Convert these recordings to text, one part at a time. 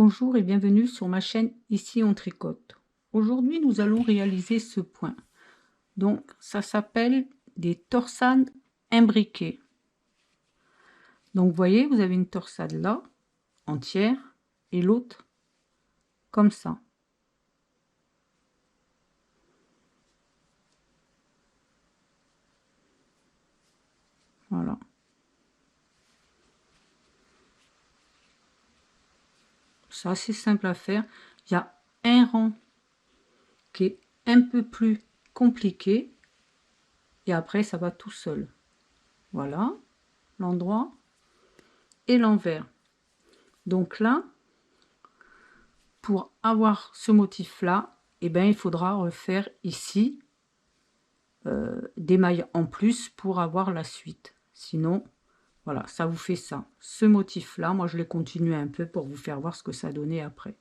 Bonjour et bienvenue sur ma chaîne Ici on tricote. Aujourd'hui nous allons réaliser ce point. Donc ça s'appelle des torsades imbriquées. Donc vous voyez, vous avez une torsade là, entière, et l'autre comme ça. Voilà. C'est assez simple à faire. Il y a un rang qui est un peu plus compliqué et après ça va tout seul. Voilà l'endroit et l'envers. Donc là, pour avoir ce motif là, eh ben, il faudra refaire ici des mailles en plus pour avoir la suite. Sinon, voilà, ça vous fait ça. Ce motif là, moi je l'ai continué un peu pour vous faire voir ce que ça donnait après.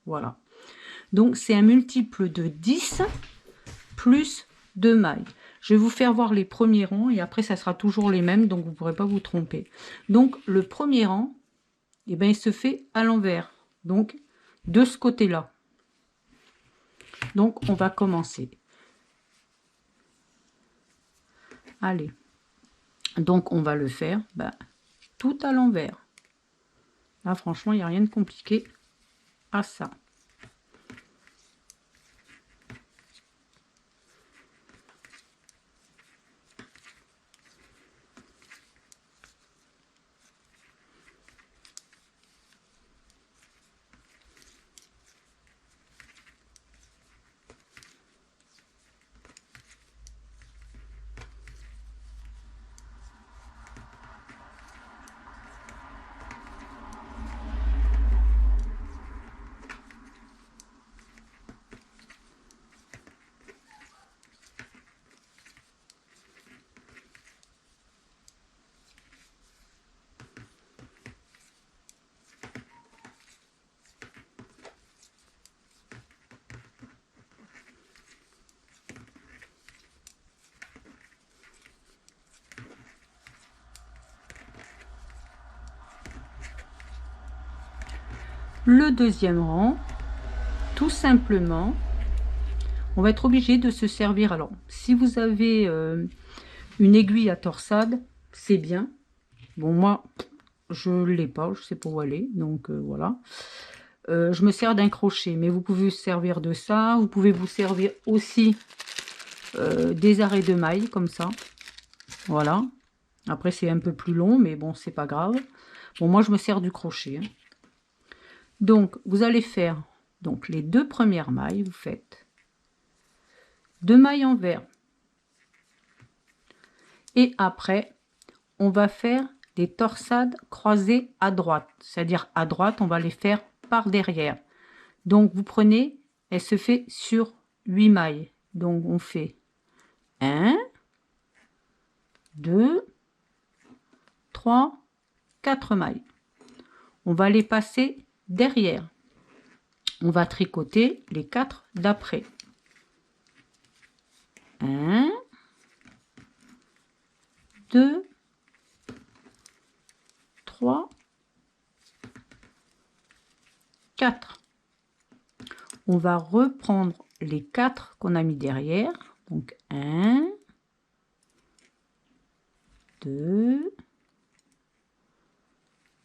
Voilà. Donc c'est un multiple de 10 plus 2 mailles. Je vais vous faire voir les premiers rangs et après ça sera toujours les mêmes, donc vous ne pourrez pas vous tromper. Donc le premier rang, eh ben, il se fait à l'envers. Donc de ce côté-là. Donc on va commencer. Allez. Donc on va le faire tout à l'envers. Là franchement, il n'y a rien de compliqué à ça. Le deuxième rang, tout simplement, on va être obligé de se servir. Alors, si vous avez une aiguille à torsade, c'est bien. Bon, moi, je ne l'ai pas, je sais pas où aller, donc voilà. Je me sers d'un crochet, mais vous pouvez vous servir de ça. Vous pouvez vous servir aussi des arrêts de mailles, comme ça. Voilà. Après, c'est un peu plus long, mais bon, c'est pas grave. Bon, moi, je me sers du crochet. Hein. Donc, vous allez faire donc les deux premières mailles, vous faites 2 mailles envers. Et après, on va faire des torsades croisées à droite. C'est-à-dire à droite, on va les faire par derrière. Donc, vous prenez, elle se fait sur 8 mailles. Donc, on fait 1, 2, 3, 4 mailles. On va les passer derrière. On va tricoter les 4 d'après. 1, 2, 3, 4. On va reprendre les 4 qu'on a mis derrière. Donc 1, 2,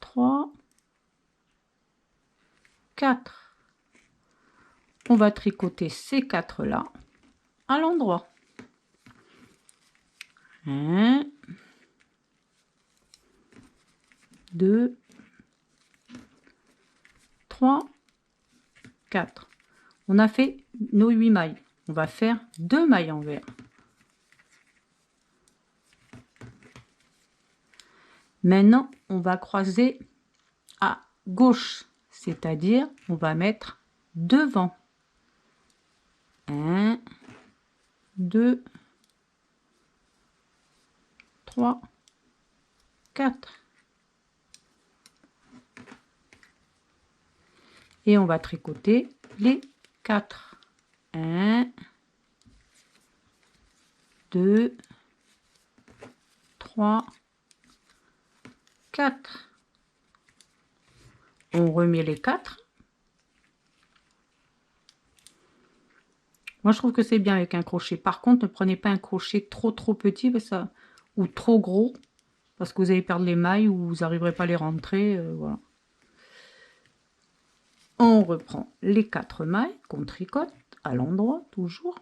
3, 4. On va tricoter ces 4 là à l'endroit. 1, 2, 3, 4. On a fait nos 8 mailles. On va faire 2 mailles envers. Maintenant, on va croiser à gauche, c'est-à-dire on va mettre devant. 1, 2, 3, 4. Et on va tricoter les 4. 1, 2, 3, 4. On remet les 4 Moi, je trouve que c'est bien avec un crochet. Par contre, ne prenez pas un crochet trop petit ou trop gros, parce que vous allez perdre les mailles ou vous n'arriverez pas à les rentrer. Voilà. On reprend les 4 mailles qu'on tricote à l'endroit, toujours.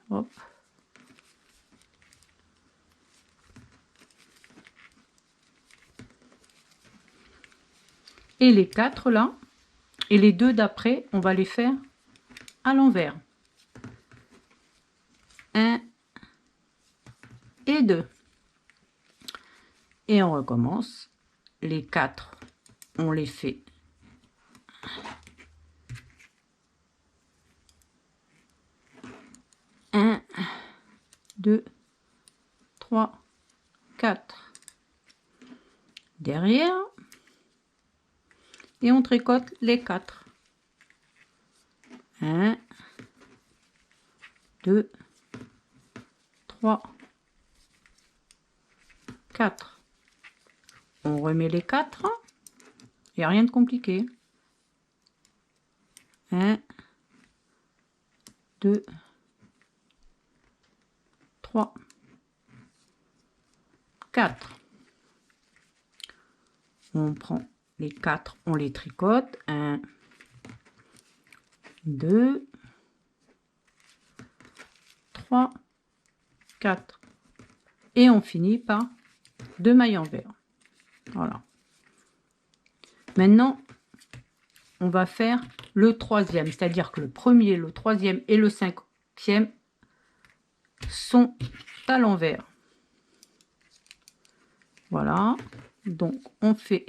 Hop. Et les 4 là, et les 2 d'après, on va les faire à l'envers. 1 et 2. Et on recommence. Les 4, on les fait un, 2, 3, 4 derrière. Et on tricote les 4. 1, 2, 3, 4. On remet les 4. Il n'y a rien de compliqué. 1, 2, 3, 4. On prend les 4, on les tricote. 1, 2, 3, 4. Et on finit par 2 mailles envers. Voilà. Maintenant, on va faire le 3e, c'est-à-dire que le 1er, le 3e et le 5e sont à l'envers. Voilà. Donc, on fait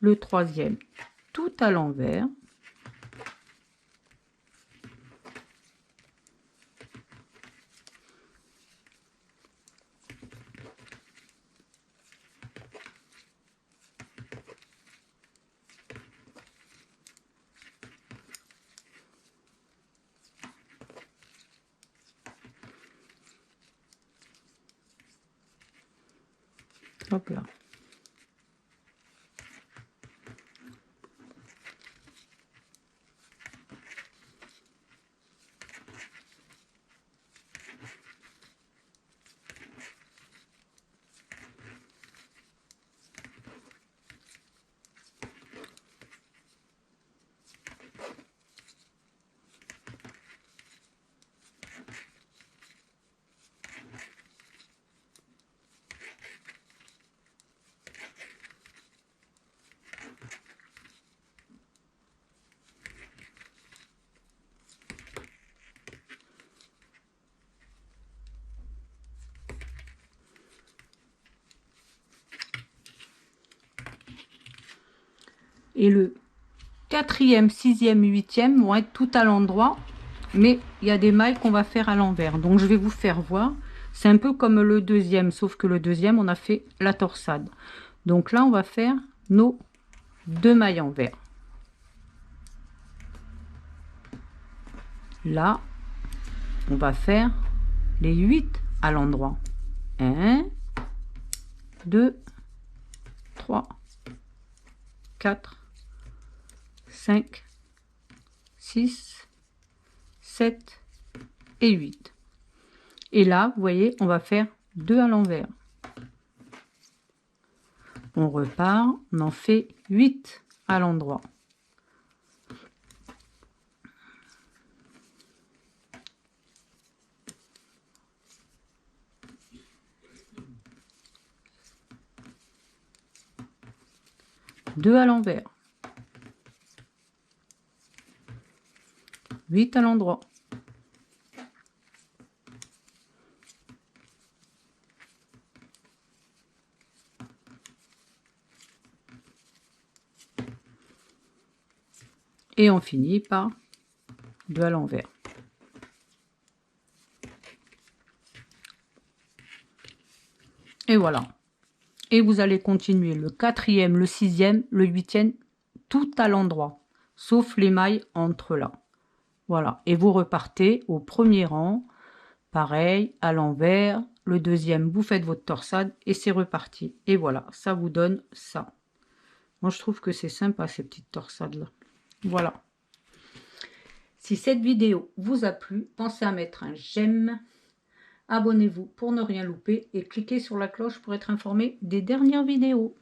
le 3e tout à l'envers. Hop là. Et le 4e, 6e, 8e vont être tout à l'endroit, mais il y a des mailles qu'on va faire à l'envers. Donc je vais vous faire voir. C'est un peu comme le 2e, sauf que le 2e, on a fait la torsade. Donc là, on va faire nos 2 mailles envers. Là, on va faire les 8 à l'endroit. 1, 2, 3, 4, 5, 6, 7 et 8. Et là, vous voyez, on va faire 2 à l'envers. On repart, on en fait 8 à l'endroit. Deux à l'envers. 8 à l'endroit. Et on finit par 2 à l'envers. Et voilà. Et vous allez continuer le 4e, le 6e, le 8e, tout à l'endroit, sauf les mailles entre là. Voilà. Et vous repartez au premier rang, pareil, à l'envers. Le 2e, vous faites votre torsade et c'est reparti. Et voilà, ça vous donne ça. Moi, je trouve que c'est sympa, ces petites torsades-là. Voilà. Si cette vidéo vous a plu, pensez à mettre un j'aime, abonnez-vous pour ne rien louper et cliquez sur la cloche pour être informé des dernières vidéos.